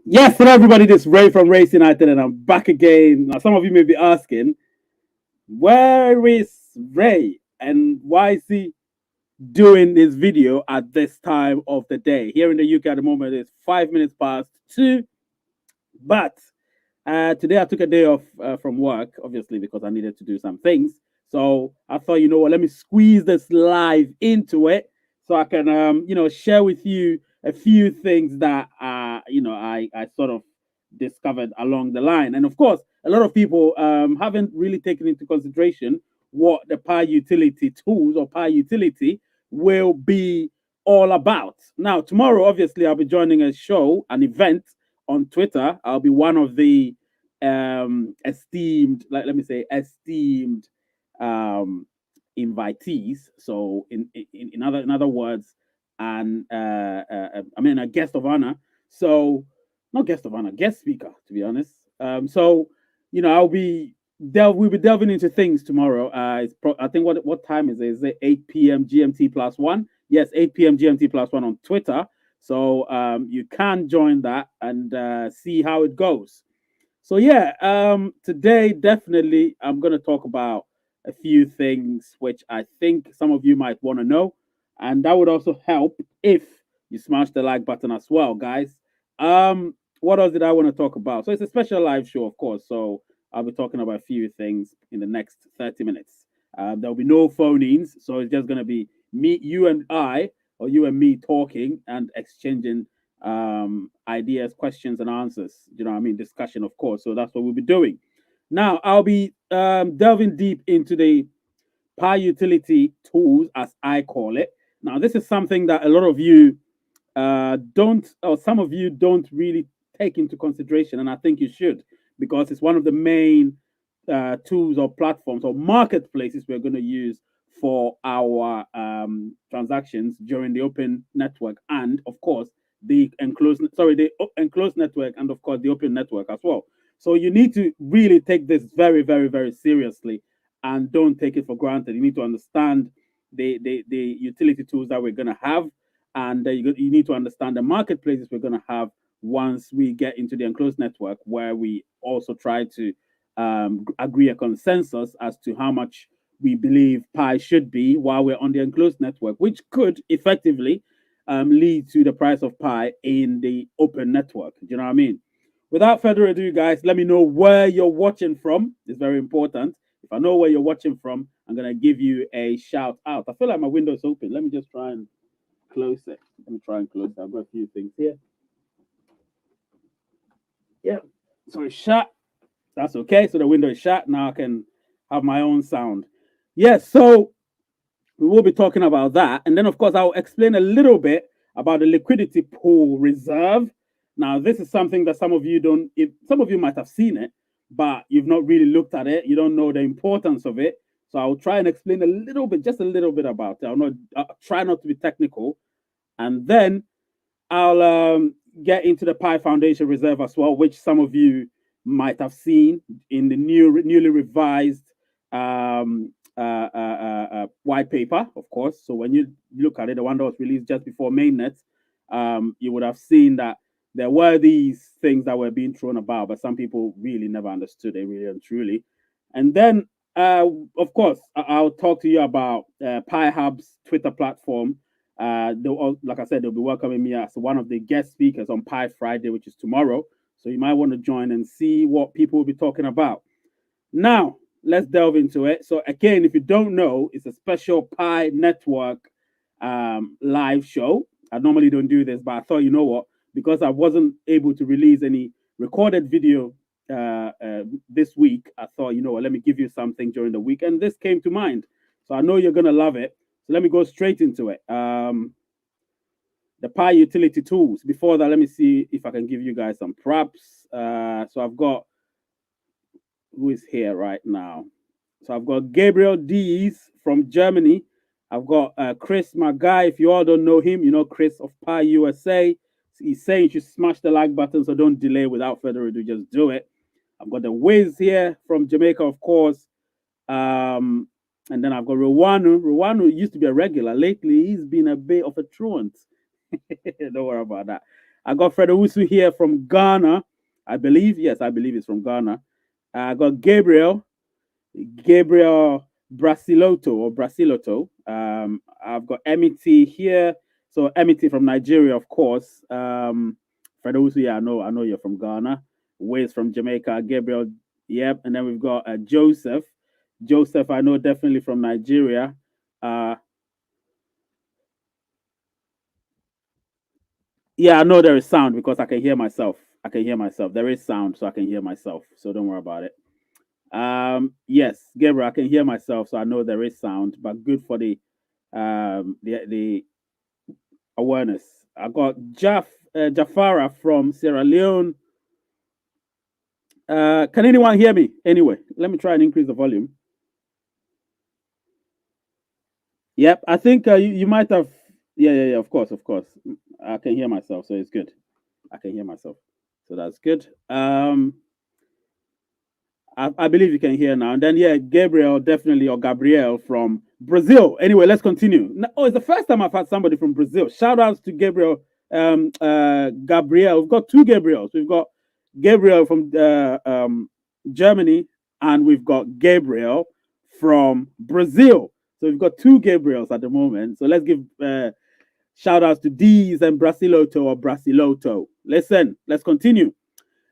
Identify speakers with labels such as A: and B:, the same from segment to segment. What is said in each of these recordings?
A: Yes, hello everybody, this is Ray from Race United and I'm back again. Now some of you may be asking, where is Ray and why is he doing this video at this time of the day? Here in the UK at the moment it's 5 minutes past 2, but today I took a day off from work, obviously because I needed to do some things. So I thought, you know what, let me squeeze this live into it so I can, share with you a few things that, I sort of discovered along the line. And of course, a lot of people haven't really taken into consideration what the Pi utility tools or Pi utility will be all about. Now, tomorrow, obviously, I'll be joining a show, an event on Twitter. I'll be one of the esteemed, let me say, esteemed um, invitees. So, in other words, and I mean a guest of honor. So, not guest of honor, guest speaker, to be honest. So, we'll be delving into things tomorrow. I think what time is it? Is it 8 p.m. GMT plus one? Yes, 8 p.m. GMT plus one on Twitter. So you can join that and see how it goes. So yeah, today definitely I'm gonna talk about a few things which I think some of you might want to know, and that would also help if you smash the like button as well, guys. What else did I want to talk about? So it's a special live show, of course. So I'll be talking about a few things in the next 30 minutes. There'll be no phone-ins, so it's just gonna be me, you, and I, or you and me talking and exchanging ideas, questions, and answers. You know what I mean? Discussion, of course. So that's what we'll be doing. Now, I'll be delving deep into the Pi utility tools, as I call it. Now, this is something that a lot of you don't, or some of you don't really take into consideration, and I think you should, because it's one of the main tools or platforms or marketplaces we're going to use for our transactions during the open network, and of course the enclosed network, and of course the open network as well. So you need to really take this very, very, very seriously, and don't take it for granted. You need to understand the utility tools that we're going to have, and you need to understand the marketplaces we're going to have once we get into the enclosed network, where we also try to agree a consensus as to how much we believe pi should be while we're on the enclosed network, which could effectively lead to the price of pi in the open network. Do you know what I mean? Without further ado, guys, let me know where you're watching from. It's very important. If I know where you're watching from, I'm going to give you a shout out. I feel like my window's open. Let me just try and close it. Let me try and close it. I've got a few things here. Yeah. So it's shut. That's okay. So the window is shut. Now I can have my own sound. Yes. So we will be talking about that. And then, of course, I'll explain a little bit about the liquidity pool reserve. Now, this is something that some of you don't, if, some of you might have seen it, but you've not really looked at it. You don't know the importance of it. So I'll try and explain a little bit, just a little bit about it. I'll try not to be technical. And then I'll get into the Pi Foundation Reserve as well, which some of you might have seen in the newly revised white paper, of course. So when you look at it, the one that was released just before mainnet, you would have seen that there were these things that were being thrown about, but some people really never understood it, really and truly. And then, of course, I'll talk to you about Pi Hub's Twitter platform. Like I said, they'll be welcoming me as one of the guest speakers on Pi Friday, which is tomorrow. So you might want to join and see what people will be talking about. Now, let's delve into it. So, again, if you don't know, it's a special Pi Network live show. I normally don't do this, but I thought, you know what? Because I wasn't able to release any recorded video this week, I thought, you know what? Let me give you something during the week. And this came to mind. So I know you're going to love it. So let me go straight into it. The Pi utility tools. Before that, let me see if I can give you guys some props. So I've got who is here right now. So I've got Gabriel Dees from Germany. I've got Chris, my guy. If you all don't know him, you know Chris of Pi USA. He's saying you should smash the like button, so don't delay. Without further ado, just do it. I've got the Wiz here from Jamaica, of course. Um, and then I've got Rwanu. Rwanu used to be a regular. Lately, he's been a bit of a truant. Don't worry about that. I got Fredowusu here from Ghana. I believe, yes, I believe it's from Ghana. I got Gabriel Brasiloto. I've got Emity here. So Emity from Nigeria, of course. Fredowusu, yeah, I know you're from Ghana. Wiz from Jamaica. Gabriel, yep. And then we've got Joseph. Joseph, I know definitely from Nigeria. Uh, yeah, I know there is sound because I can hear myself. I can hear myself. There is sound, so I can hear myself. So don't worry about it. Yes, Gabriel, I can hear myself, so I know there is sound, but good for the awareness. I got Jafara from Sierra Leone. Can anyone hear me? Anyway, let me try and increase the volume. Yep, I think you might have. Yeah. Of course, of course. I can hear myself, so it's good. I can hear myself, so that's good. I believe you can hear now. And then, yeah, Gabriel, definitely, or Gabriel from Brazil. Anyway, let's continue. Oh, it's the first time I've had somebody from Brazil. Shout outs to Gabriel, Gabriel. We've got two Gabriels. We've got Gabriel from Germany, and we've got Gabriel from Brazil. So we've got two Gabriels at the moment. So let's give shout outs to D's and Brasiloto or Brasiloto. Listen, let's continue.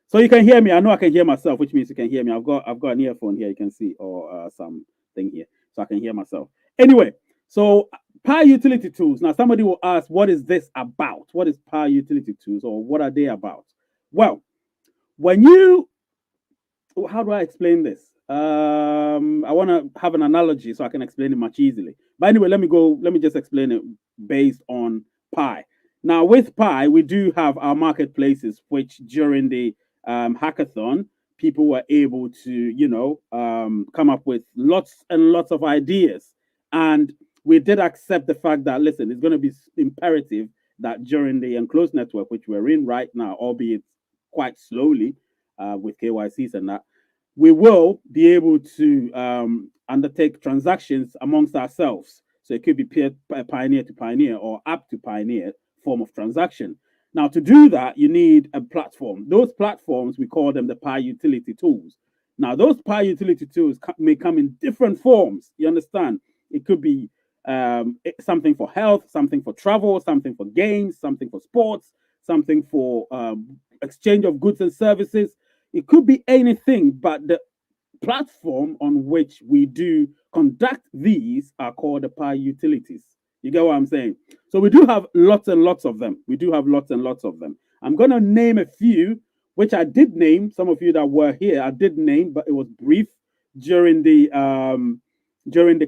A: So you can hear me. I know I can hear myself, which means you can hear me. I've got an earphone here. You can see or something here, so I can hear myself. Anyway, so power utility tools. Now somebody will ask, what is this about? What is power utility tools, or what are they about? Well, when you how do I explain this? I want to have an analogy so I can explain it much easily. But anyway, let me go. Let me just explain it based on Pi. Now, with Pi, we do have our marketplaces, which during the hackathon, people were able to, come up with lots and lots of ideas. And we did accept the fact that, listen, it's going to be imperative that during the enclosed network, which we're in right now, albeit quite slowly, with KYCs and that, we will be able to undertake transactions amongst ourselves. So it could be pioneer to pioneer or app to pioneer form of transaction. Now, to do that, you need a platform. Those platforms, we call them the Pi utility tools. Now, those Pi utility tools may come in different forms. You understand? It could be something for health, something for travel, something for games, something for sports, something for exchange of goods and services. It could be anything, but the platform on which we do conduct these are called the Pi utilities. You get what I'm saying? So we do have lots and lots of them. We do have lots and lots of them. I'm going to name a few, which I did name. Some of you that were here, I did name, but it was brief during the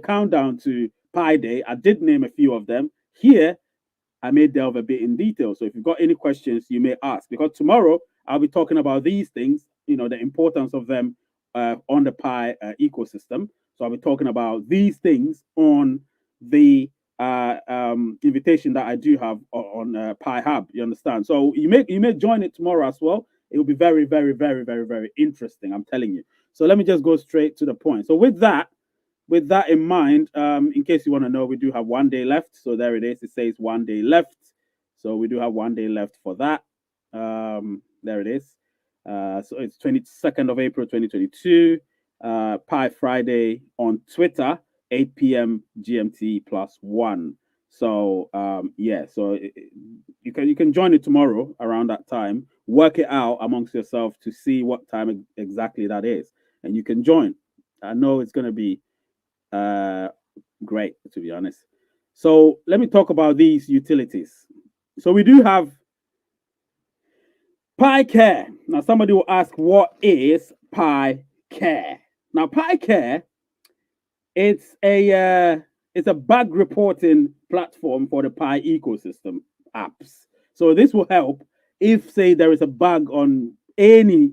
A: countdown to Pi Day. I did name a few of them. Here, I may delve a bit in detail. So if you've got any questions, you may ask. Because tomorrow I'll be talking about these things, the importance of them on the Pi ecosystem. So I'll be talking about these things on the invitation that I do have on Pi Hub. You understand? So you may join it tomorrow as well. It will be very, very, very, very, very interesting. I'm telling you. So let me just go straight to the point. So with that in mind, in case you want to know, we do have 1 day left. So there it is. It says 1 day left. So we do have 1 day left for that. There it is. So it's 22nd of April, 2022. Pi Friday on Twitter, 8 p.m. GMT +1. So yeah, so you can join it tomorrow around that time. Work it out amongst yourself to see what time exactly that is, and you can join. I know it's going to be uh, great, to be honest. So let me talk about these utilities. So we do have Pi Care. Now somebody will ask, what is Pi Care? Now Pi Care, it's a bug reporting platform for the Pi ecosystem apps. So this will help if, say, there is a bug on any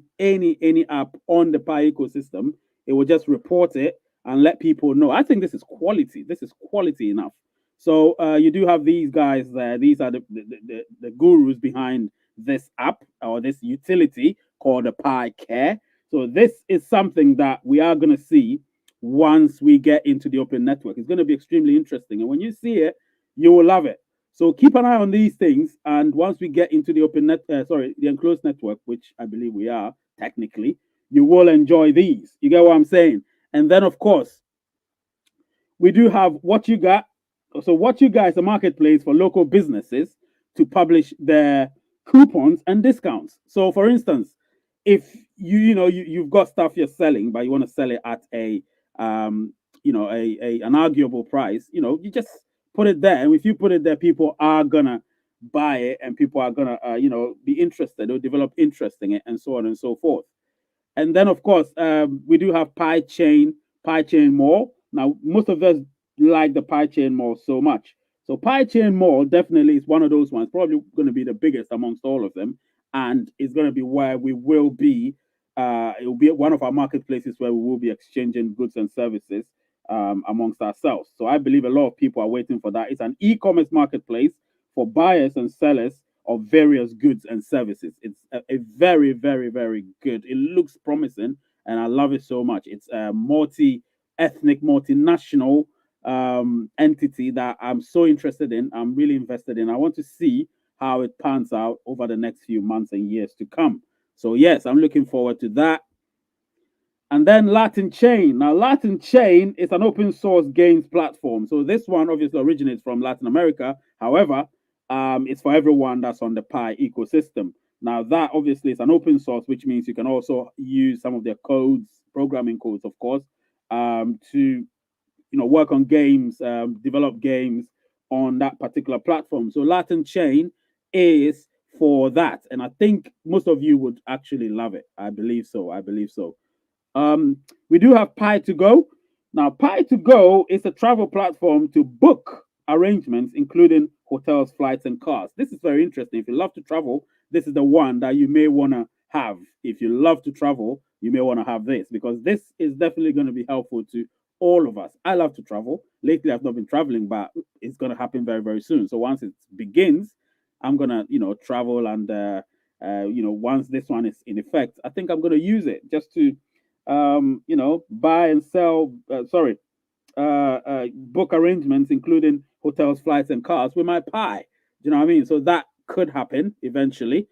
A: app on the Pi ecosystem. It will just report it and let people know. I think this is quality. This is quality enough. So you do have these guys there. These are the gurus behind this app or this utility called the Pi Care. So this is something that we are going to see once we get into the open network. It's going to be extremely interesting. And when you see it, you will love it. So keep an eye on these things, and once we get into the the enclosed network, which I believe we are technically, you will enjoy these. You get what I'm saying? And then, of course, we do have what you got. So what you got is a marketplace for local businesses to publish their coupons and discounts. So, for instance, if you've got stuff you're selling, but you want to sell it at a um, an arguable price, you just put it there. And if you put it there, people are gonna buy it, and people are gonna be interested or develop interest in it, and so on and so forth. And then, of course, we do have Pie Chain Mall. Now, most of us like the Pie Chain Mall so much. So, Pie Chain Mall definitely is one of those ones, probably going to be the biggest amongst all of them. And it's going to be where we will be. It will be one of our marketplaces where we will be exchanging goods and services amongst ourselves. So, I believe a lot of people are waiting for that. It's an e commerce marketplace for buyers and sellers of various goods and services. It's a very, very, very good. It looks promising, and I love it so much. It's a multi-ethnic, multinational entity that I'm so interested in. I'm really invested in. I want to see how it pans out over the next few months and years to come. So yes, I'm looking forward to that. And then Latin Chain. Now, Latin Chain is an open source games platform. So this one obviously originates from Latin America. However, it's for everyone that's on the Pi ecosystem. Now, that obviously is an open source, which means you can also use some of their codes, programming codes, of course, to work on games, develop games on that particular platform. So Latin Chain is for that, and I think most of you would actually love it. I believe so. I believe so. Um, we do have Pi to Go. Now, Pi to Go is a travel platform to book arrangements, including hotels, flights, and cars. This is very interesting. If you love to travel, this is the one that you may want to have. If you love to travel, you may want to have this, because this is definitely going to be helpful to all of us. I love to travel. Lately, I've not been traveling, but it's going to happen very, very soon. So once it begins, I'm going to, travel, and, once this one is in effect, I think I'm going to use it just to buy and sell, book arrangements, including hotels, flights, and cars with my Pi. Do you know what I mean? So that could happen eventually.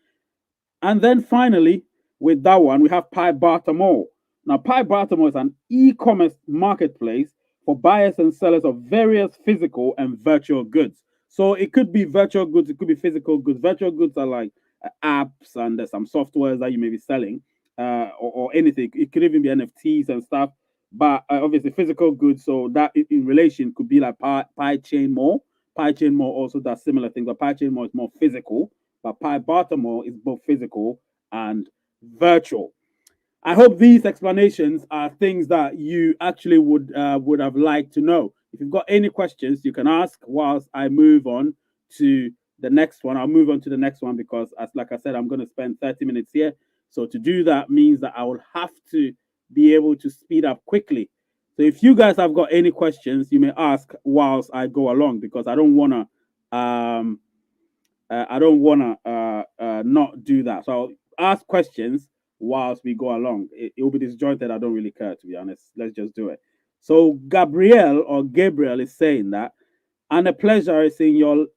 A: And then finally, with that one, we have Pi Bartamore. Now, Pi Bartamore is an e commerce marketplace for buyers and sellers of various physical and virtual goods. So it could be virtual goods, it could be physical goods. Virtual goods are like apps, and there's some softwares that you may be selling, or anything. It could even be NFTs and stuff. But obviously, physical goods, so that in relation could be like Pi Chain More. Pi Chain More also does similar things, but Pi Chain More is more physical, but Pi Baltimore is both physical and virtual. I hope these explanations are things that you actually would have liked to know. If you've got any questions, you can ask whilst I move on to the next one. I'll move on to the next one because, as like I said, I'm going to spend 30 minutes here. So to do that means that I will have to be able to speed up quickly. So if you guys have got any questions, you may ask whilst I go along, because I don't want to not do that. So I'll ask questions whilst we go along. It will be disjointed. I don't really care, to be honest. Let's just do it. So Gabriel is saying that, and a pleasure is in your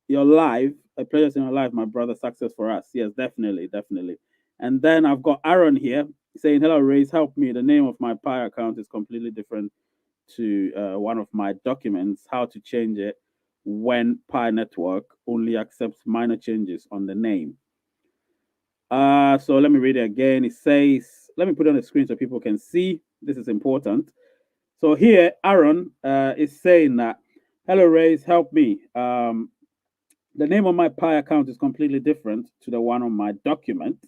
A: life. A pleasure is in your life, my brother. Success for us. Yes, definitely, definitely. And then I've got Aaron here saying, "Hello, Race. Help me. The name of my Pi account is completely different to one of my documents. How to change it when Pi Network only accepts minor changes on the name." So let me read it again. It says, let me put it on the screen so people can see. This is important. So here, Aaron is saying that, "Hello, Rays, help me. The name of my Pi account is completely different to the one on my document.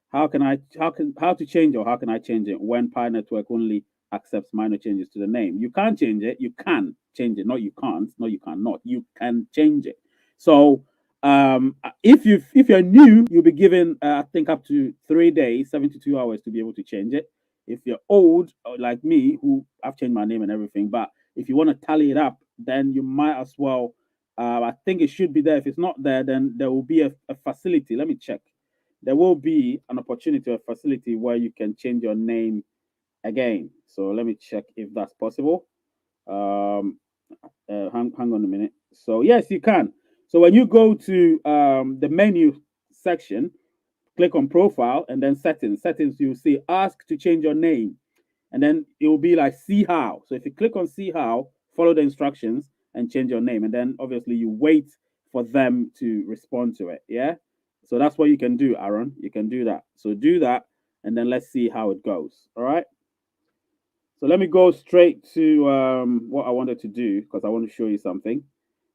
A: How to change, or how can I change it when Pi Network only accepts minor changes to the name?" You can't change it. You can change it. Not you can't. No, you cannot. You can change it. So if you're new, you'll be given I think up to 3 days, 72 hours to be able to change it. If you're old like me, who I've changed my name and everything, but if you want to tally it up, then you might as well. I think it should be there. If it's not there, then there will be a facility. Let me check. There will be an opportunity, a facility where you can change your name again. So let me check if that's possible. Um, hang on a minute. So yes, you can. So when you go to the menu section, click on profile and then settings. Settings, you see ask to change your name, and then it will be like see how. So if you click on see how, follow the instructions and change your name, and then obviously you wait for them to respond to it. Yeah. So that's what you can do, Aaron. You can do that. So do that, and then let's see how it goes. All right. So let me go straight to what I wanted to do because I want to show you something.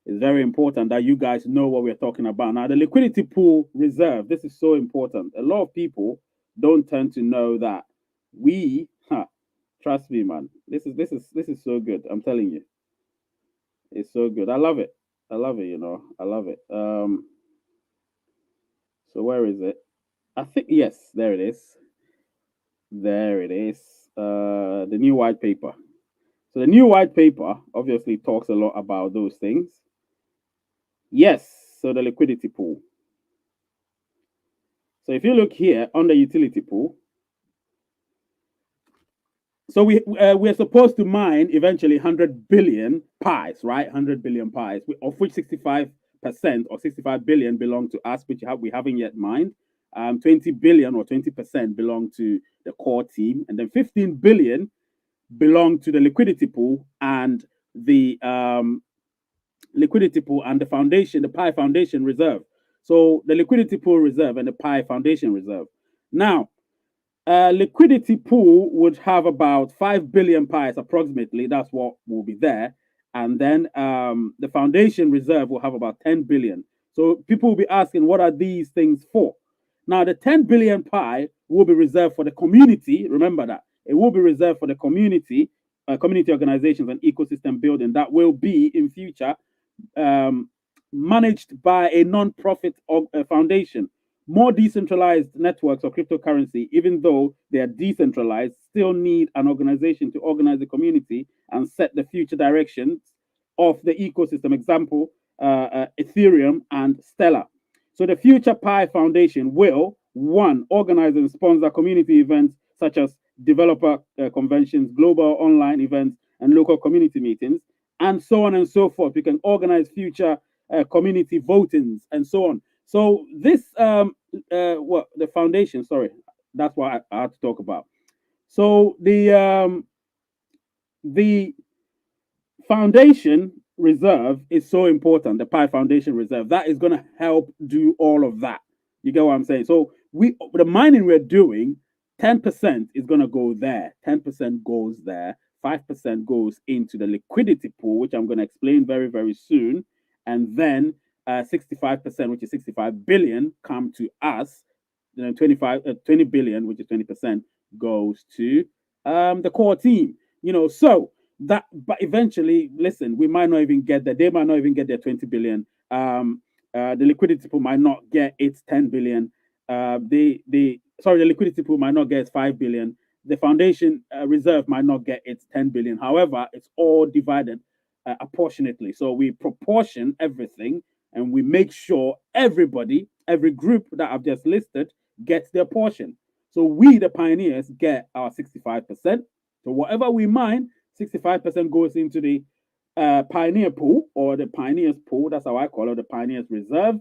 A: It's very important that you guys know what we're talking about. Now, the liquidity pool reserve, this is so important. A lot of people don't tend to know that trust me, man. This is so good. I'm telling you. It's so good. I love it. I love it, I love it. So where is it? I think yes, there it is. There it is. The new white paper. So the new white paper obviously talks a lot about those things. Yes, so the liquidity pool. So if you look here on the utility pool, so we're supposed to mine eventually 100 billion pies, right? 100 billion pies, of which 65% or 65 billion belong to us, which we haven't yet mined. 20 billion or 20% belong to the core team, and then 15 billion belong to the liquidity pool and the liquidity pool and the foundation, the Pi Foundation reserve. So the liquidity pool reserve and the Pi Foundation reserve. Now, liquidity pool would have about 5 billion pies approximately. That's what will be there. And then the foundation reserve will have about 10 billion. So people will be asking, what are these things for? Now, the 10 billion pie will be reserved for the community. Remember that. It will be reserved for the community organizations and ecosystem building that will be in future um, managed by a non-profit foundation. More decentralized networks of cryptocurrency, even though they are decentralized, still need an organization to organize the community and set the future directions of the ecosystem. Example, Ethereum and Stellar. So the Future Pi Foundation will, one, organize and sponsor community events such as developer conventions, global online events, and local community meetings, and so on and so forth. We can organize future community votings and so on. So this, what the foundation? Sorry, that's what I had to talk about. So the foundation reserve is so important. The Pi Foundation reserve that is going to help do all of that. You get what I'm saying? So the mining we're doing, 10% is going to go there. 10% goes there. 5% goes into the liquidity pool, which I'm going to explain very very soon, and then 65%, which is 65 billion, come to us. 20 billion, which is 20%, goes to the core team. So that, but eventually, listen, we might not even get that. They might not even get their 20 billion. The liquidity pool might not get its 10 billion. The liquidity pool might not get its 5 billion. The foundation reserve might not get its 10 billion. However, it's all divided apportionately. So we proportion everything and we make sure everybody, every group that I've just listed, gets their portion. So we, the pioneers, get our 65%. So whatever we mine, 65% goes into the pioneer pool or the pioneers pool. That's how I call it, the pioneers reserve.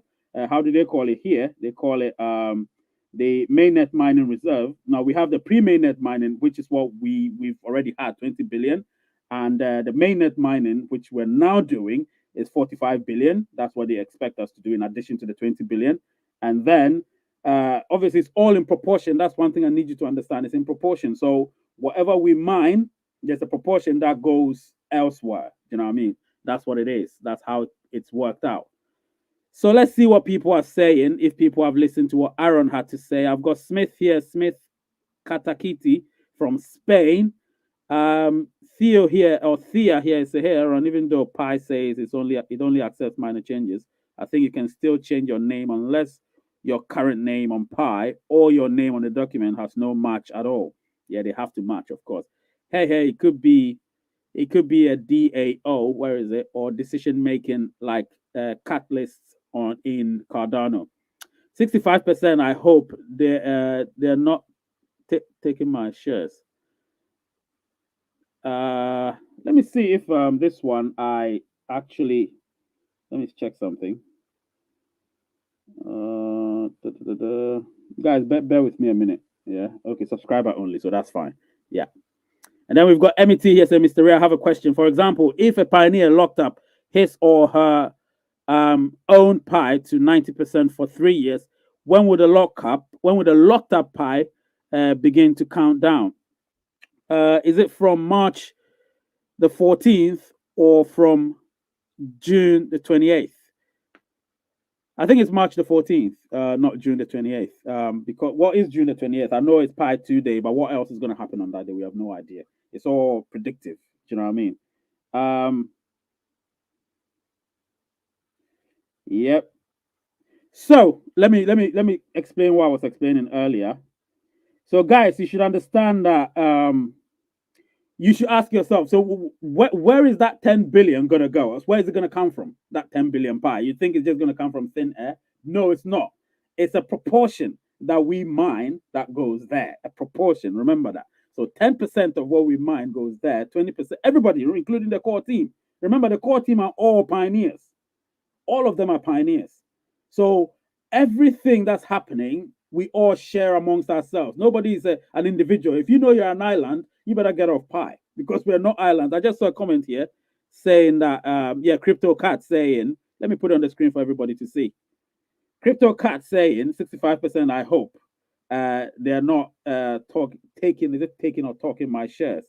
A: How do they call it here? They call it the mainnet mining reserve. Now we have the pre-mainnet mining, which is what we've already had 20 billion, and the mainnet mining, which we're now doing, is 45 billion. That's what they expect us to do in addition to the 20 billion. And then obviously it's all in proportion. That's one thing I need you to understand. It's in proportion. So whatever we mine, there's a proportion that goes elsewhere. You know what I mean? That's what it is. That's how it's worked out. So let's see what people are saying. If people have listened to what Aaron had to say, I've got Smith here, Smith Katakiti from Spain. Theo here, or Thea here is here, and even though Pi says it only accepts minor changes, I think you can still change your name unless your current name on Pi or your name on the document has no match at all. Yeah, they have to match, of course. Hey, it could be a DAO, where is it, or decision making like catalysts on in Cardano. 65%. I hope they're not taking my shares. Let me see if this one I actually Let me check something. Guys, bear with me a minute. Yeah. Okay. Subscriber only, so that's fine. Yeah. And then we've got MET here saying, Mr. Ray, I have a question. For example, if a pioneer locked up his or her own pie to 90% for 3 years, when would the locked up pie begin to count down? Is it from March the 14th or from June the 28th? I think it's March the 14th, not June the 28th. Because what is June the 28th? I know it's Pi 2 day, but what else is going to happen on that day? We have no idea. It's all predictive. Do you know what I mean? Um, yep. So let me explain what I was explaining earlier. So guys, you should understand that you should ask yourself, so where is that 10 billion going to go? Where is it going to come from? That 10 billion pie. You think it's just going to come from thin air? No, it's not. It's a proportion that we mine that goes there. A proportion. Remember that. So 10% of what we mine goes there. 20%, everybody, including the core team. Remember, the core team are all pioneers. All of them are pioneers. So everything that's happening, we all share amongst ourselves. Nobody is an individual. If you know you're an island, you better get off pie because we're not islands. I just saw a comment here saying that, yeah, Crypto Cat saying, let me put it on the screen for everybody to see. Crypto Cat saying 65%, I hope. They're not taking, is it taking or talking my shares?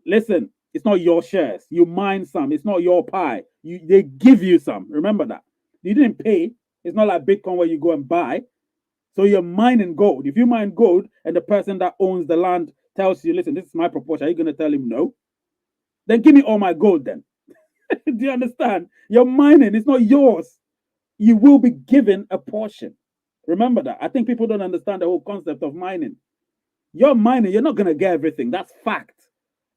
A: Listen, it's not your shares. You mine some. It's not your pie. They give you some. Remember that. You didn't pay. It's not like Bitcoin where you go and buy. So you're mining gold. If you mine gold and the person that owns the land tells you, listen, this is my proportion, are you going to tell him no? Then give me all my gold then. Do you understand? You're mining. It's not yours. You will be given a portion. Remember that. I think people don't understand the whole concept of mining. You're mining. You're not going to get everything. That's fact.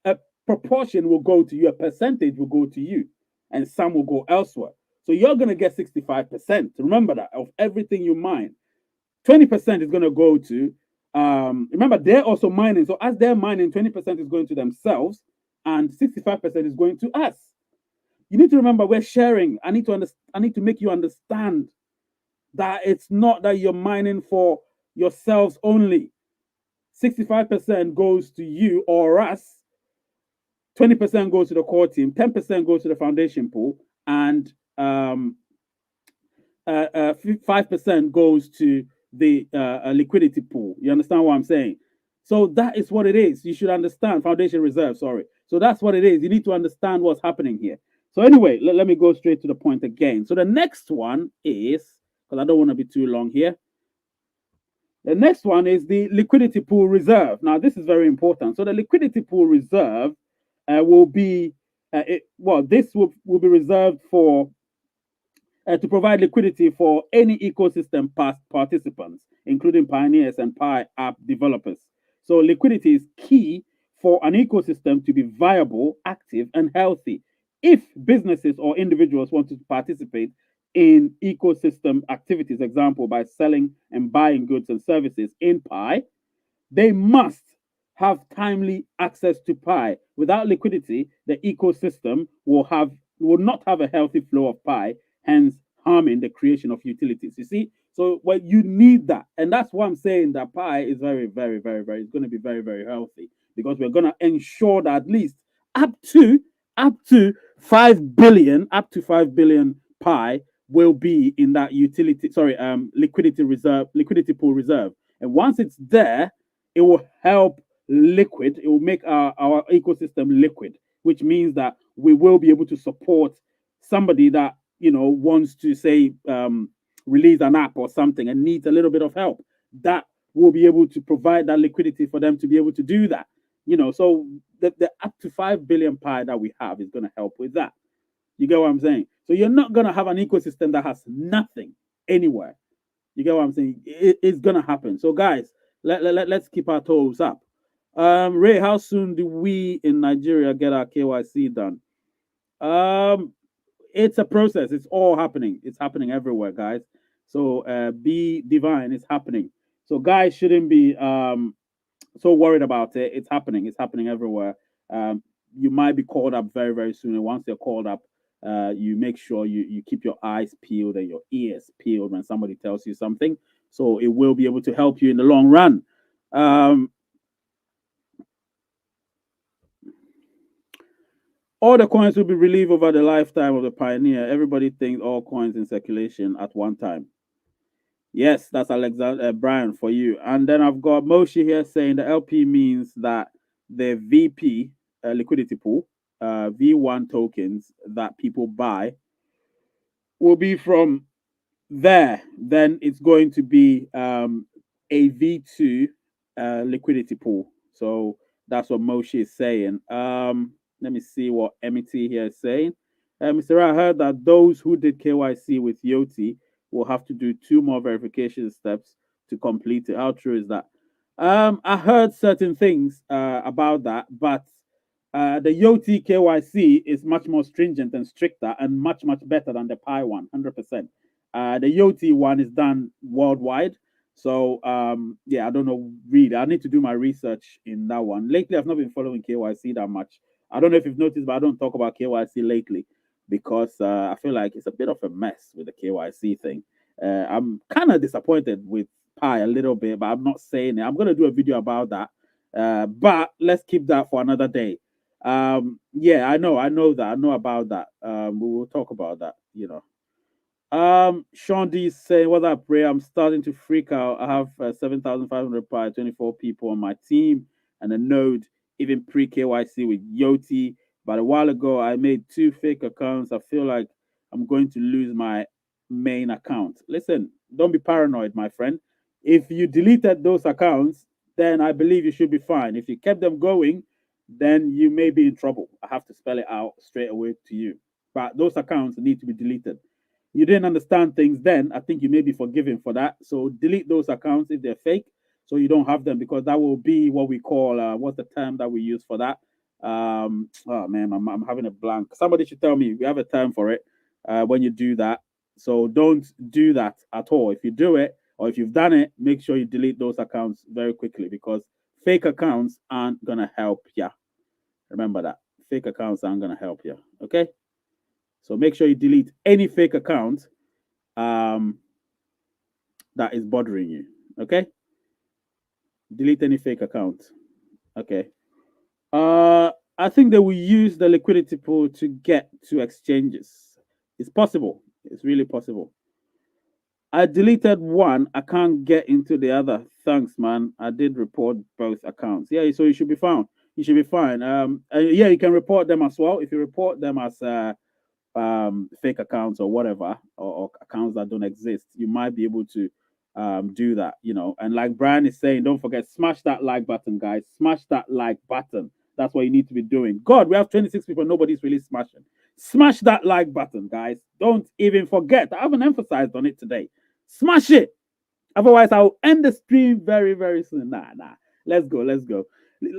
A: A proportion will go to you, a percentage will go to you, and some will go elsewhere. So you're going to get 65%. Remember that of everything you mine. 20% is going to go to, remember, they're also mining. So as they're mining, 20% is going to themselves, and 65% is going to us. You need to remember we're sharing. I need to make you understand that it's not that you're mining for yourselves only. 65% goes to you or us, 20% goes to the core team, 10% goes to the foundation pool, and 5% goes to the liquidity pool. You understand what I'm saying? So that is what it is. You should understand foundation reserve. Sorry. So that's what it is. You need to understand what's happening here. So anyway, let me go straight to the point again. So the next one is, because I don't want to be too long here. The next one is the liquidity pool reserve. Now, this is very important. So the liquidity pool reserve will be, this will be reserved for to provide liquidity for any ecosystem participants, including pioneers and Pi app developers. So liquidity is key for an ecosystem to be viable, active, and healthy. If businesses or individuals want to participate in ecosystem activities, example by selling and buying goods and services in Pi, they must have timely access to Pi. Without liquidity, the ecosystem will not have a healthy flow of Pi, hence harming the creation of utilities. You see, so well, you need that, and that's why I'm saying that Pi is very, very, very, very. It's going to be very, very healthy because we're going to ensure that at least up to up to 5 billion, up to 5 billion Pi will be in that utility. Sorry, liquidity reserve, liquidity pool reserve, and once it's there, it will help liquid. It will make our ecosystem liquid, which means that we will be able to support somebody that wants to say release an app or something and needs a little bit of help. That will be able to provide that liquidity for them to be able to do that. So the up to 5 billion Pi that we have is going to help with that. You get what I'm saying? So you're not going to have an ecosystem that has nothing anywhere. You get what I'm saying? It's gonna happen. So guys, let's keep our toes up. Ray, how soon do we in Nigeria get our KYC done? Um, it's a process. It's all happening. It's happening everywhere, guys. So be divine. It's happening. So guys shouldn't be so worried about it. It's happening. It's happening everywhere. You might be called up very, very soon. And once you're called up, You make sure you keep your eyes peeled and your ears peeled when somebody tells you something. So it will be able to help you in the long run. Um, all the coins will be relieved over the lifetime of the pioneer. Everybody thinks all coins in circulation at one time. Yes, that's Alexander Brian for you. And then I've got Moshe here saying the LP means that the VP liquidity pool, V1 tokens that people buy will be from there. Then it's going to be a V2 liquidity pool. So that's what Moshe is saying. Let me see what MET here is saying. Mr. I heard that those who did KYC with Yoti will have to do two more verification steps to complete it. How true is that? I heard certain things about that, but the Yoti KYC is much more stringent and stricter and much, much better than the Pi one, 100%. The Yoti one is done worldwide. So, yeah, I don't know, really. I need to do my research in that one. Lately, I've not been following KYC that much. I don't know if you've noticed, but I don't talk about KYC lately because I feel like it's a bit of a mess with the KYC thing. I'm kind of disappointed with Pi a little bit, but I'm not saying it. I'm going to do a video about that. But let's keep that for another day. Yeah, I know that. I know about that. We will talk about that, you know. Sean D is saying, "What up, Ray? I'm starting to freak out. I have 7,500 Pi, 24 people on my team, and a node, even pre KYC with Yoti. But a while ago, I made two fake accounts. I feel like I'm going to lose my main account. Listen, don't be paranoid, my friend. If you deleted those accounts, then I believe you should be fine. If you kept them going, then you may be in trouble. I have to spell it out straight away to you. But those accounts need to be deleted. You didn't understand things then. I think you may be forgiven for that. So delete those accounts if they're fake, so you don't have them, because that will be what we call what's the term that we use for that? Oh man, I'm having a blank. Somebody should tell me. We have a term for it when you do that. So don't do that at all. If you do it or if you've done it, make sure you delete those accounts very quickly, because fake accounts aren't gonna help you. Remember that. Fake accounts aren't gonna help you. Okay. So make sure you delete any fake account um, that is bothering you. Okay, delete any fake account. Okay. I think they will use the liquidity pool to get to exchanges. It's possible. It's really possible. I deleted one. I can't get into the other. Thanks, man. I did report both accounts. Yeah, so you should be fine. You should be fine. Yeah, you can report them as well. If you report them as fake accounts or whatever, or accounts that don't exist, you might be able to do that, you know. And like Brian is saying, don't forget, smash that like button, guys. Smash that like button. That's what you need to be doing. God, we have 26 people. Nobody's really smashing. Smash that like button, guys. Don't even forget. I haven't emphasized on it today. Smash it. Otherwise, I'll end the stream very, very soon. Nah. Let's go. Let's go.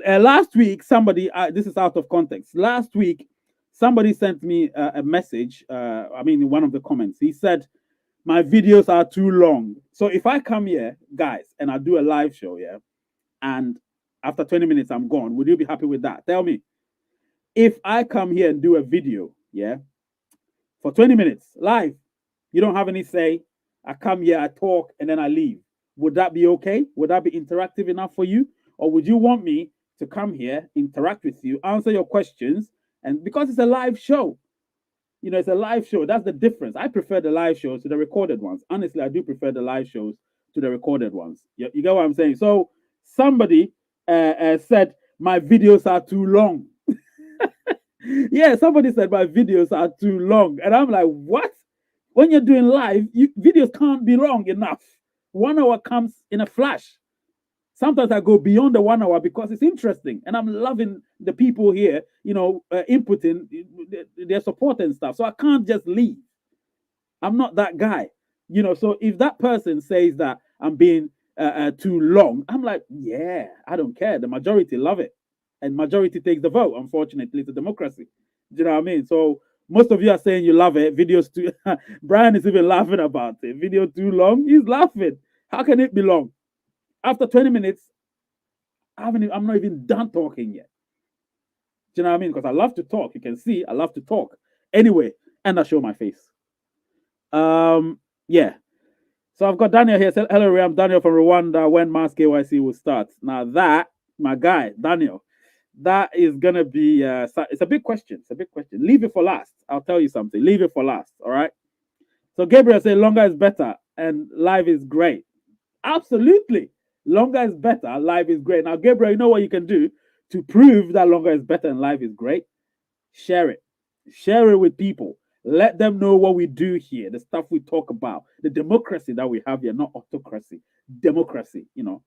A: Last week, somebody, this is out of context. Last week, somebody sent me a message. I mean, in one of the comments, he said, my videos are too long. So if I come here, guys, and I do a live show, yeah, and after 20 minutes, I'm gone, would you be happy with that? Tell me. If I come here and do a video, yeah, for 20 minutes live, you don't have any say. I come here, I talk, and then I leave. Would that be okay? Would that be interactive enough for you? Or would you want me to come here, interact with you, answer your questions? And because it's a live show, you know, it's a live show. That's the difference. I prefer the live shows to the recorded ones. Honestly, I do prefer the live shows to the recorded ones. You get what I'm saying? So somebody said my videos are too long. Yeah, somebody said my videos are too long, and I'm like, what? When you're doing live, videos can't be long enough. 1 hour comes in a flash. Sometimes I go beyond the 1 hour because it's interesting, and I'm loving the people here, you know, inputting their support and stuff. So I can't just leave. I'm not that guy, you know. So if that person says that I'm being too long, I'm like, yeah, I don't care. The majority love it, and majority takes the vote. Unfortunately, it's a democracy. Do you know what I mean? So most of you are saying you love it. Videos too. Brian is even laughing about it. Video too long. He's laughing. How can it be long? After 20 minutes, I'm not even done talking yet. Do you know what I mean? Because I love to talk. You can see I love to talk. Anyway, and I show my face. Yeah. So I've got Daniel here. Hello, Ray. I'm Daniel from Rwanda. When Mass KYC will start? Now that my guy Daniel, that is gonna be. It's a big question. It's a big question. Leave it for last. I'll tell you something. Leave it for last. All right. So Gabriel said longer is better and live is great. Absolutely. Longer is better. Live is great. Now, Gabriel, you know what you can do to prove that longer is better and live is great? Share it. Share it with people. Let them know what we do here, the stuff we talk about, the democracy that we have here, not autocracy, democracy, you know.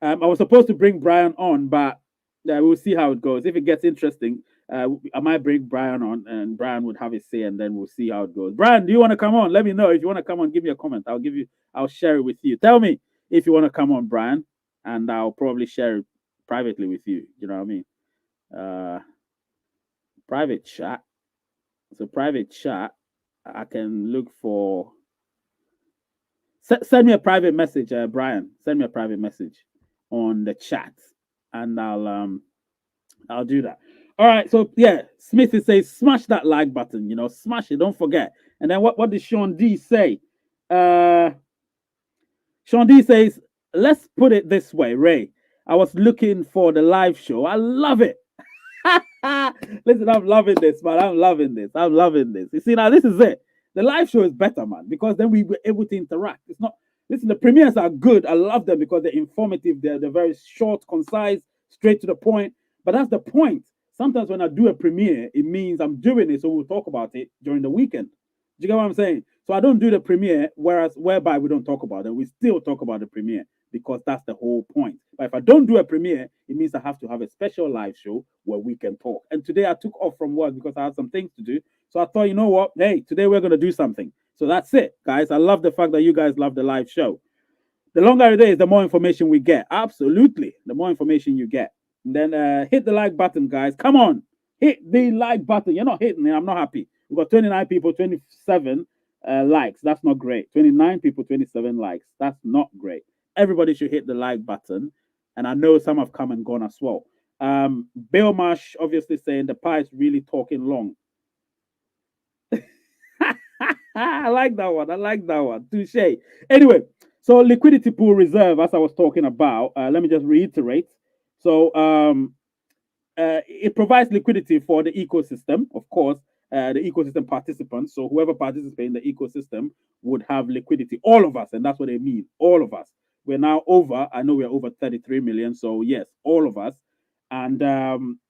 A: I was supposed to bring Brian on, but we'll see how it goes. If it gets interesting, I might bring Brian on, and Brian would have his say, and then we'll see how it goes. Brian, do you want to come on? Let me know if you want to come on. Give me a comment. I'll share it with you. Tell me if you want to come on, Brian, and I'll probably share it privately with you. You know what I mean? Uh, Private chat. So private chat. I can look for. Send me a private message, Brian. Send me a private message on the chat, and I'll do that. All right. So yeah, Smith says smash that like button. You know, smash it. Don't forget. And then what did Sean D say? Uh, Sean D says, let's put it this way, Ray. I was looking for the live show. I love it. Listen, I'm loving this, man. I'm loving this. I'm loving this. You see, now this is it. The live show is better, man, because then we were able to interact. It's not. Listen, the premieres are good. I love them because they're informative. They're very short, concise, straight to the point. But that's the point. Sometimes when I do a premiere, it means I'm doing it, so we'll talk about it during the weekend. Do you get what I'm saying? So I don't do the premiere, whereas whereby we don't talk about it. We still talk about the premiere because that's the whole point. But if I don't do a premiere, it means I have to have a special live show where we can talk. And today I took off from work because I had some things to do. So I thought, you know what? Hey, today we're going to do something. So that's it, guys. I love the fact that you guys love the live show. The longer it is, the more information we get. Absolutely. The more information you get. And then hit the like button, guys. Come on. Hit the like button. You're not hitting it. I'm not happy. We've got 29 people, 27 likes. That's not great. 29 people, 27 likes. That's not great. Everybody should hit the like button. And I know some have come and gone as well. Bill Marsh obviously saying the pie is really talking long. I like that one. I like that one. Touche. Anyway, so liquidity pool reserve, as I was talking about, let me just reiterate. So it provides liquidity for the ecosystem, of course, the ecosystem participants. So whoever participates in the ecosystem would have liquidity. All of us, and that's what they mean. All of us. We're now over. I know we're over 33 million. So yes, all of us. And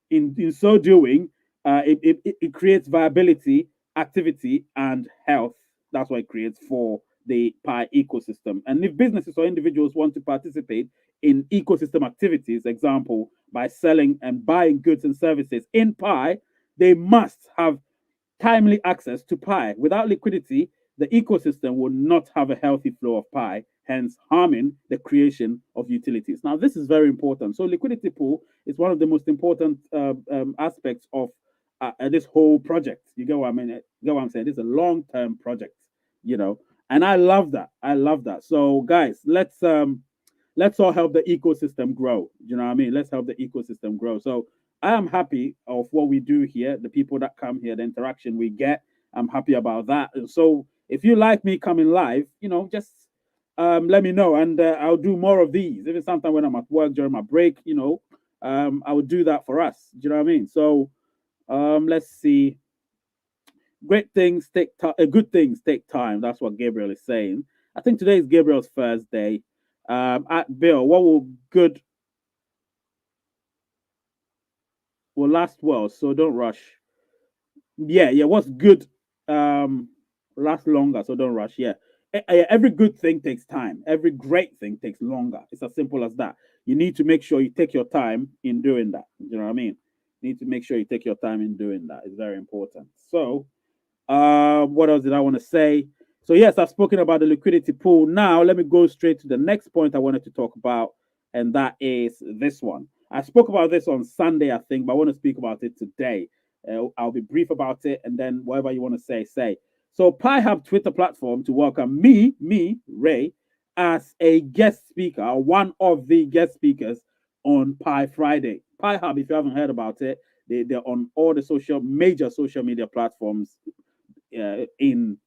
A: in so doing, it creates viability, activity, and health. That's what it creates for the Pi ecosystem. And if businesses or individuals want to participate in ecosystem activities, example, by selling and buying goods and services in Pi, they must have timely access to Pi. Without liquidity, the ecosystem will not have a healthy flow of Pi, hence harming the creation of utilities. Now, this is very important. So, liquidity pool is one of the most important aspects of this whole project. You get what I mean? You get what I'm saying? It's a long-term project, you know, and I love that. I love that. So, guys, let's all help the ecosystem grow. You know what I mean? Let's help the ecosystem grow. So I am happy of what we do here, the people that come here, the interaction we get. I'm happy about that. And so if you like me coming live, you know, just let me know, and I'll do more of these. Even sometimes when I'm at work during my break, you know, I would do that for us. Do you know what I mean? So let's see. Great things take time. Good things take time. That's what Gabriel is saying. I think today is Gabriel's first day. At Bill, what will good will last well? So don't rush. Yeah. What's good last longer, so don't rush. Yeah. Every good thing takes time. Every great thing takes longer. It's as simple as that. You need to make sure you take your time in doing that. You know what I mean? You need to make sure you take your time in doing that. It's very important. So what else did I want to say? So yes, I've spoken about the liquidity pool. Now let me go straight to the next point I wanted to talk about, and that is this one. I spoke about this on Sunday, I think, but I want to speak about it today. I'll be brief about it, and then whatever you want to say, say. So Pi Hub Twitter platform to welcome me, Ray, as a guest speaker, one of the guest speakers on Pi Friday. Pi Hub, if you haven't heard about it, they're on all the major social media platforms in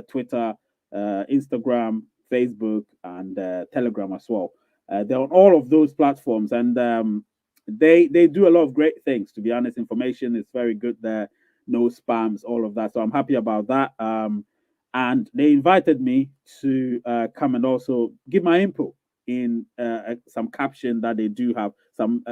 A: Twitter, Instagram, Facebook, and Telegram as well. They're on all of those platforms, and they do a lot of great things. To be honest, information is very good there. No spams, all of that. So I'm happy about that. And they invited me to come and also give my input in some caption that they do have some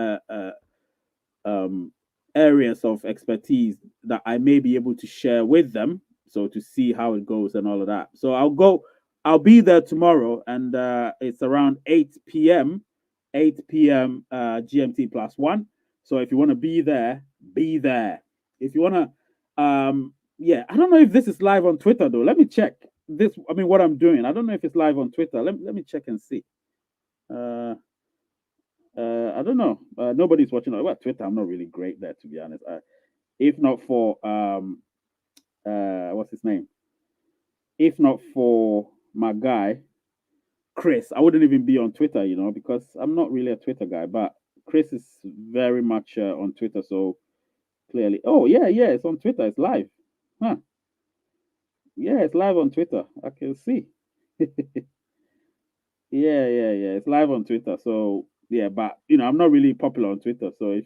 A: um, areas of expertise that I may be able to share with them. So to see how it goes and all of that. So I'll be there tomorrow, and it's around 8 p.m., 8 p.m. GMT +1. So if you want to be there, be there. If you want yeah, I don't know if this is live on Twitter though. Let me check this. I mean, what I'm doing. I don't know if it's live on Twitter. Let me check and see. Uh, I don't know. Nobody's watching. Well, Twitter, I'm not really great there, to be honest. If not for what's his name? If not for my guy Chris, I wouldn't even be on Twitter, because I'm not really a Twitter guy. But Chris is very much on Twitter, so clearly. Oh yeah, it's on Twitter. It's live. Huh? Yeah, it's live on Twitter. I can see. Yeah. It's live on Twitter. So yeah, but I'm not really popular on Twitter. So if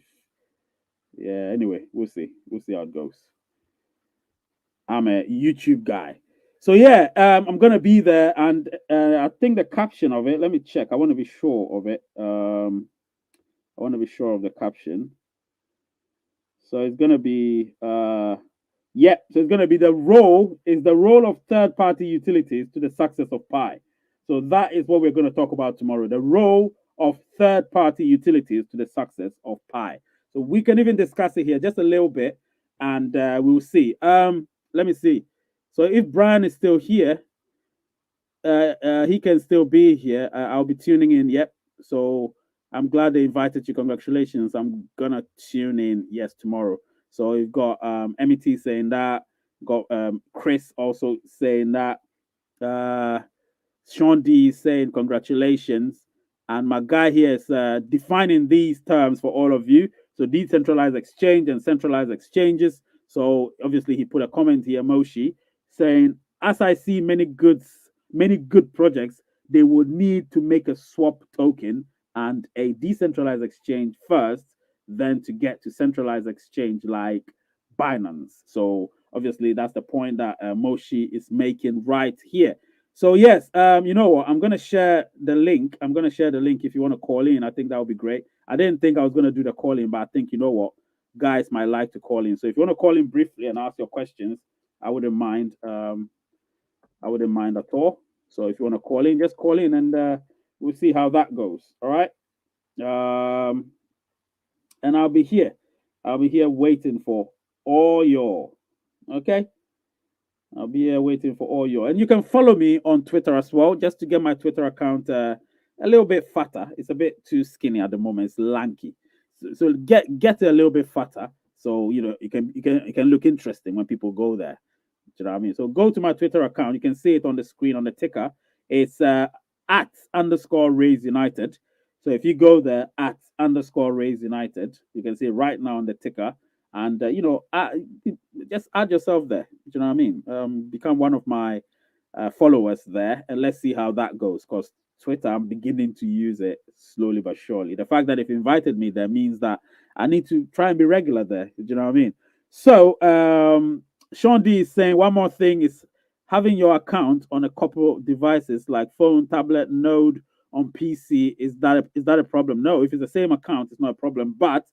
A: yeah, anyway, we'll see. We'll see how it goes. I'm a YouTube guy. So yeah, I'm gonna be there, and I think the caption of it. Let me check. I want to be sure of it. I want to be sure of the caption. So it's gonna be yeah. So it's gonna be the role of third party utilities to the success of Pi. So that is what we're going to talk about tomorrow. The role of third party utilities to the success of Pi. So we can even discuss it here just a little bit, and we'll see. Let me see. So if Brian is still here, he can still be here. I'll be tuning in. Yep. So I'm glad they invited you. Congratulations. I'm gonna tune in. Yes, tomorrow. So you've got MET saying that. Got Chris also saying that. Sean D is saying congratulations. And my guy here is defining these terms for all of you. So decentralized exchange and centralized exchanges. So obviously he put a comment here, Moshi, saying, as I see many good projects, they would need to make a swap token and a decentralized exchange first, then to get to centralized exchange like Binance. So obviously that's the point that Moshi is making right here. So yes, you know what? I'm gonna share the link. I'm gonna share the link if you want to call in. I think that would be great. I didn't think I was gonna do the calling, but I think you know what, guys might like to call in. So if you want to call in briefly and ask your questions, I wouldn't mind. I wouldn't mind at all. So if you want to call in, just call in, and we'll see how that goes. All right. Um, and I'll be here. I'll be here waiting for all your. Okay. I'll be here waiting for all your. And you can follow me on Twitter as well, just to get my Twitter account a little bit fatter. It's a bit too skinny at the moment. It's lanky. So get it a little bit fatter, so it can look interesting when people go there. Do you know what I mean? So go to my Twitter account. You can see it on the screen on the ticker. It's at underscore Raise United. So if you go there at underscore Raise United, you can see it right now on the ticker. And just add yourself there. Do you know what I mean? Become one of my followers there, and let's see how that goes. Because Twitter, I'm beginning to use it slowly but surely. The fact that they've invited me there means that I need to try and be regular there. Do you know what I mean? So Sean D is saying one more thing is having your account on a couple of devices like phone, tablet, node on PC. Is that a problem? No, if it's the same account, it's not a problem. But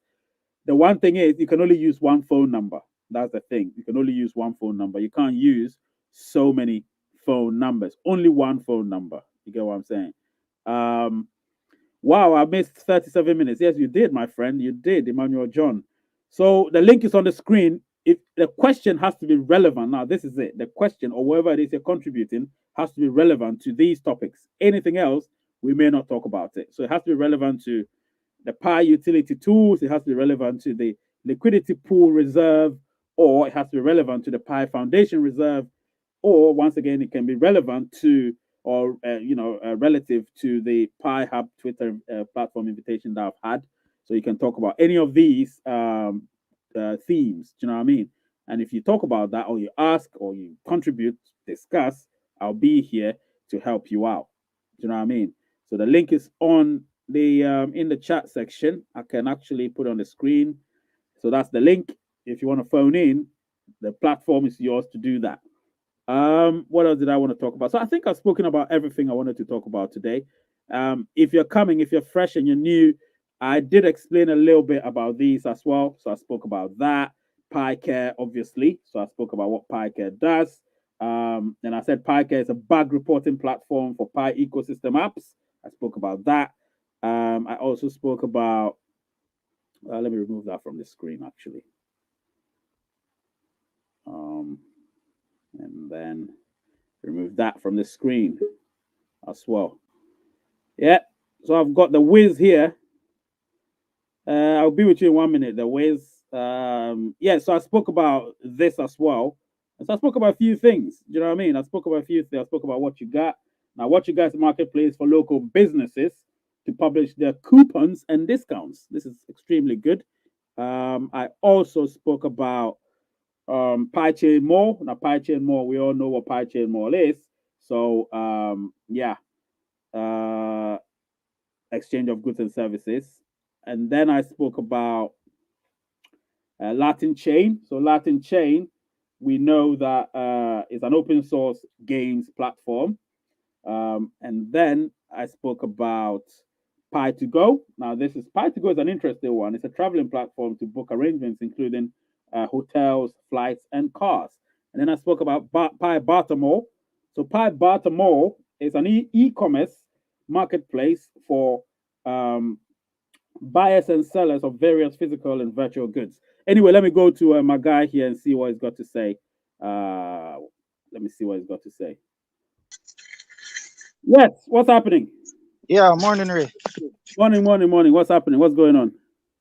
A: the one thing is you can only use one phone number. That's the thing. You can only use one phone number. You can't use so many phone numbers. Only one phone number. You get what I'm saying? Um, wow, I missed 37 minutes. Yes, you did, my friend. You did, Emmanuel John. So the link is on the screen. If the question has to be relevant, now this is it. The question or whatever it is you're contributing has to be relevant to these topics. Anything else, we may not talk about it. So it has to be relevant to the Pi utility tools, it has to be relevant to the liquidity pool reserve, or it has to be relevant to the Pi Foundation reserve, or once again, it can be relevant to or relative to the Pi Hub Twitter platform invitation that I've had. So you can talk about any of these themes. Do you know what I mean? And if you talk about that, or you ask, or you contribute, discuss, I'll be here to help you out. Do you know what I mean? So the link is on the in the chat section. I can actually put on the screen. So that's the link. If you want to phone in, the platform is yours to do that. What else did I want to talk about? So I think I've spoken about everything I wanted to talk about today. If you're coming, if you're fresh and you're new, I did explain a little bit about these as well. So I spoke about that. PyCare, obviously. So I spoke about what PyCare does. And I said PyCare is a bug reporting platform for Pi ecosystem apps. I spoke about that. I also spoke about, let me remove that from the screen actually. And then remove that from the screen as well. Yeah. So I've got the whiz here. I'll be with you in 1 minute. The whiz. Yeah. So I spoke about this as well. And so I spoke about a few things. Do you know what I mean? I spoke about a few things. I spoke about what you got. Now, what you got is a marketplace for local businesses to publish their coupons and discounts. This is extremely good. I also spoke about PyChain Mall. Now, PyChain Mall, we all know what PyChain Mall is. So, yeah, exchange of goods and services. And then I spoke about Latin Chain. So, Latin Chain, we know that is an open source games platform. And then I spoke about Pi2Go. Now, this is Pi2Go is an interesting one. It's a traveling platform to book arrangements, including hotels, flights, and cars. And then I spoke about Pi Bartamore. So Pi Bartamore is an e-commerce marketplace for buyers and sellers of various physical and virtual goods. Anyway, let me go to my guy here and see what he's got to say. Let me see what he's got to say. Yes, what's happening?
B: Yeah, morning, Ray.
A: Morning. What's happening? What's going on?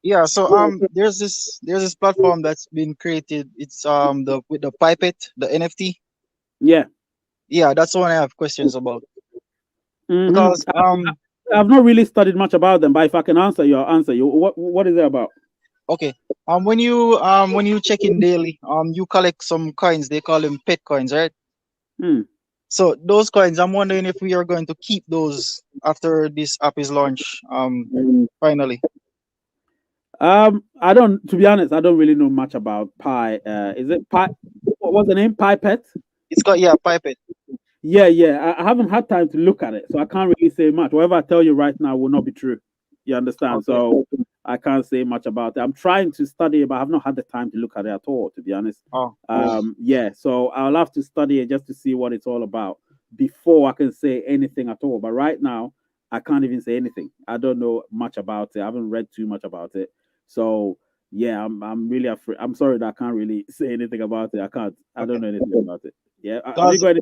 B: Yeah, so there's this platform that's been created. It's the with the pipette, the NFT.
A: Yeah.
B: Yeah, that's the one I have questions about
A: Mm-hmm.
B: because
A: I've not really studied much about them, but if I can answer you, I'll answer you. What is it about?
B: okay, when you check in daily, you collect some coins. They call them pet coins, right?
A: Hmm.
B: So those coins, I'm wondering if we are going to keep those after this app is launched. Finally,
A: I don't. To be honest, I don't really know much about Pi. Is it Pi? What was the name? Pi Pet?
B: it's got yeah pipette.
A: Yeah. I haven't had time to look at it, so I can't really say much. Whatever I tell you right now will not be true. You understand?
B: Okay.
A: So I can't say much about it. I'm trying to study it, but I've not had the time to look at it at all, to be honest.
B: Oh,
A: Yeah. So I'll have to study it just to see what it's all about before I can say anything at all. But right now, I can't even say anything. I don't know much about it. I haven't read too much about it. So yeah, I'm really afraid. I'm sorry that I can't really say anything about it. I can't. I don't
B: okay.
A: know anything about it. Yeah. Have you
B: Because
A: got any?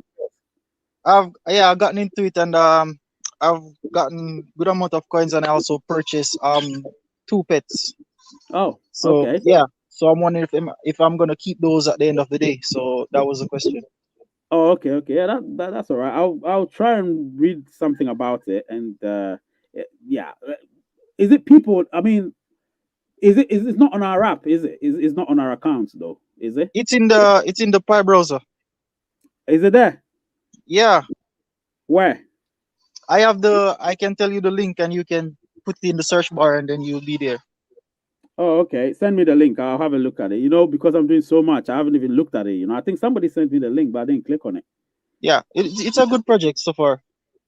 B: I've gotten into it and I've gotten good amount of coins and I also purchased two pets.
A: Oh,
B: So
A: okay.
B: yeah, so I'm wondering if I'm gonna keep those at the end of the day. So that was the question.
A: Oh, okay. Yeah, that's all right. I'll try and read something about it. And yeah, is it people? I mean, is it's not on our app? Is it? Is it's not on our accounts though? Is it?
B: It's in the Pi browser.
A: Is it there?
B: Yeah,
A: Where?
B: I can tell you the link and you can put it in the search bar and then you'll be there.
A: Oh, okay. Send me the link. I'll have a look at it. Because I'm doing so much, I haven't even looked at it. I think somebody sent me the link, but I didn't click on it.
B: Yeah, it's a good project so far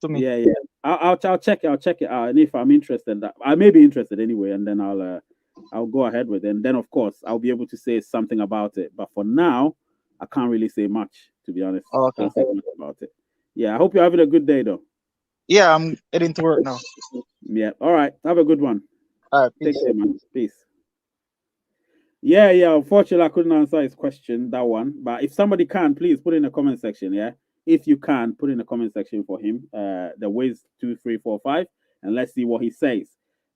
B: to me.
A: Yeah. I'll check it. I'll check it out, and if I'm interested, I may be interested anyway, and then I'll go ahead with it. And then of course I'll be able to say something about it. But for now, I can't really say much. To be honest,
B: Oh, okay.
A: can't say much about it. Yeah. I hope you're having a good day though.
B: Yeah, I'm heading to work now.
A: Yeah. All right. Have a good one.
B: All right,
A: Take
B: peace.
A: care, man. Peace. Yeah. Unfortunately, I couldn't answer his question, that one. But if somebody can, please put in the comment section. Yeah. If you can, put in the comment section for him. The ways 2, 3, 4, 5, and let's see what he says.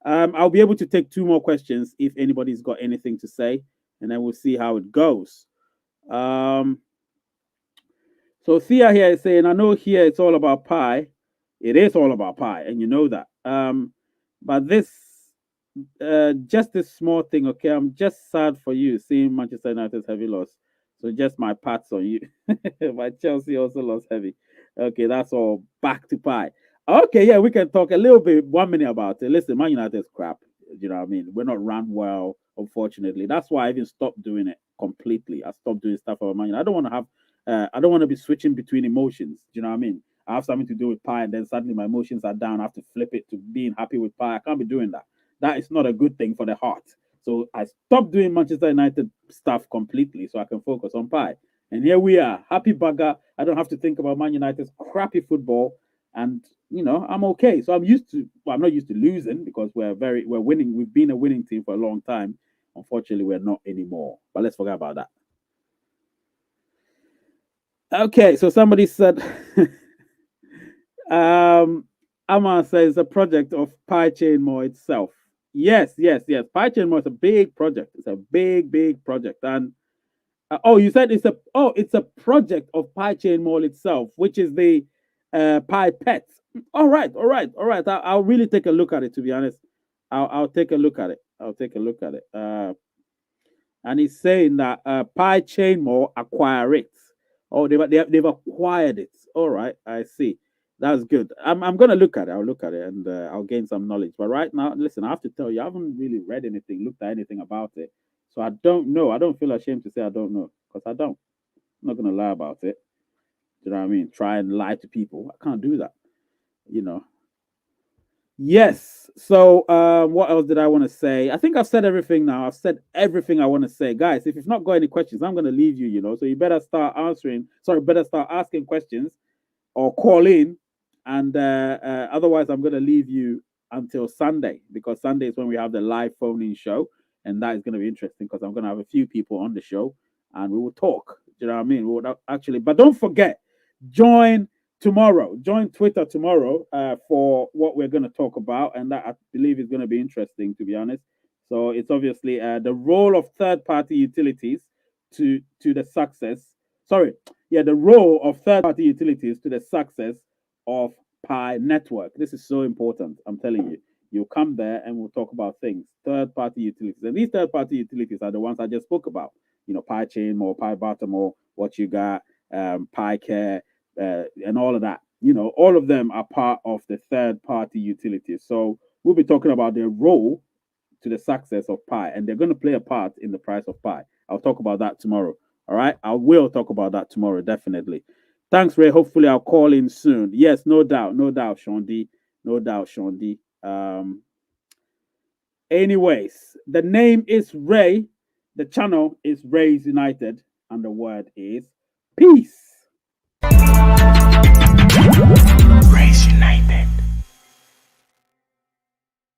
A: I'll be able to take two more questions if anybody's got anything to say, and then we'll see how it goes. Um, so Thea here is saying, I know here it's all about pie. It is all about pie, and you know that. But just this small thing, okay? I'm just sad for you seeing Manchester United's heavy loss. So just my pats on you. My Chelsea also lost heavy. Okay, that's all. Back to pie. Okay, yeah, we can talk a little bit 1 minute about it. Listen, Man United's crap. You know what I mean? We're not run well, unfortunately. That's why I even stopped doing it completely. I stopped doing stuff about Man United. I don't want to have. I don't want to be switching between emotions. Do you know what I mean? I have something to do with pie, and then suddenly my emotions are down. I have to flip it to being happy with pie. I can't be doing that. That is not a good thing for the heart. So I stopped doing Manchester United stuff completely so I can focus on pie. And here we are, happy bugger. I don't have to think about Man United's crappy football, and I'm okay. So I'm used to. Well, I'm not used to losing because we're winning. We've been a winning team for a long time. Unfortunately, we're not anymore. But let's forget about that. Okay, so somebody said, Amar says a project of PyChain more itself. Yes, yes, yes. PyChain more is a big project. It's a big, big project, and oh, you said it's a project of PyChain Mall itself, which is the Pet. All right, all right, all right. I'll really take a look at it. To be honest, I'll take a look at it. I'll take a look at it. And he's saying that PyChain Mall acquire it. Oh, they've acquired it. All right, I see. That's good. I'm gonna look at it. I'll look at it and I'll gain some knowledge. But right now, listen, I have to tell you, I haven't really read anything, looked at anything about it. So I don't know. I don't feel ashamed to say I don't know because I don't. I'm not gonna lie about it. You know what I mean? Try and lie to people. I can't do that. You know. Yes. So what else did I want to say? I think I've said everything now. I've said everything I want to say. Guys, if you've not got any questions, I'm gonna leave you, So you better start answering. Sorry, better start asking questions or call in. And otherwise, I'm going to leave you until Sunday because Sunday is when we have the live phone in show. And that is going to be interesting because I'm going to have a few people on the show and we will talk. Do you know what I mean? We will actually, but don't forget, join tomorrow. Join Twitter tomorrow for what we're going to talk about. And that I believe is going to be interesting, to be honest. So it's obviously the role of third party utilities to the success. Sorry, yeah, the role of third party utilities to the success of Pi network. This is so important. I'm telling you. You'll come there and we'll talk about things. Third party utilities. And these third party utilities are the ones I just spoke about. Pi Chain more, Pi Baltimore, what you got, Pi Care, and all of that. All of them are part of the third party utilities. So we'll be talking about their role to the success of Pi, and they're going to play a part in the price of Pi. I'll talk about that tomorrow. All right, I will talk about that tomorrow, definitely. Thanks, Ray. Hopefully, I'll call in soon. Yes, no doubt, Sean D. No doubt, Sean D. Anyways, the name is Ray. The channel is Ray's United, and the word is peace. Ray's United.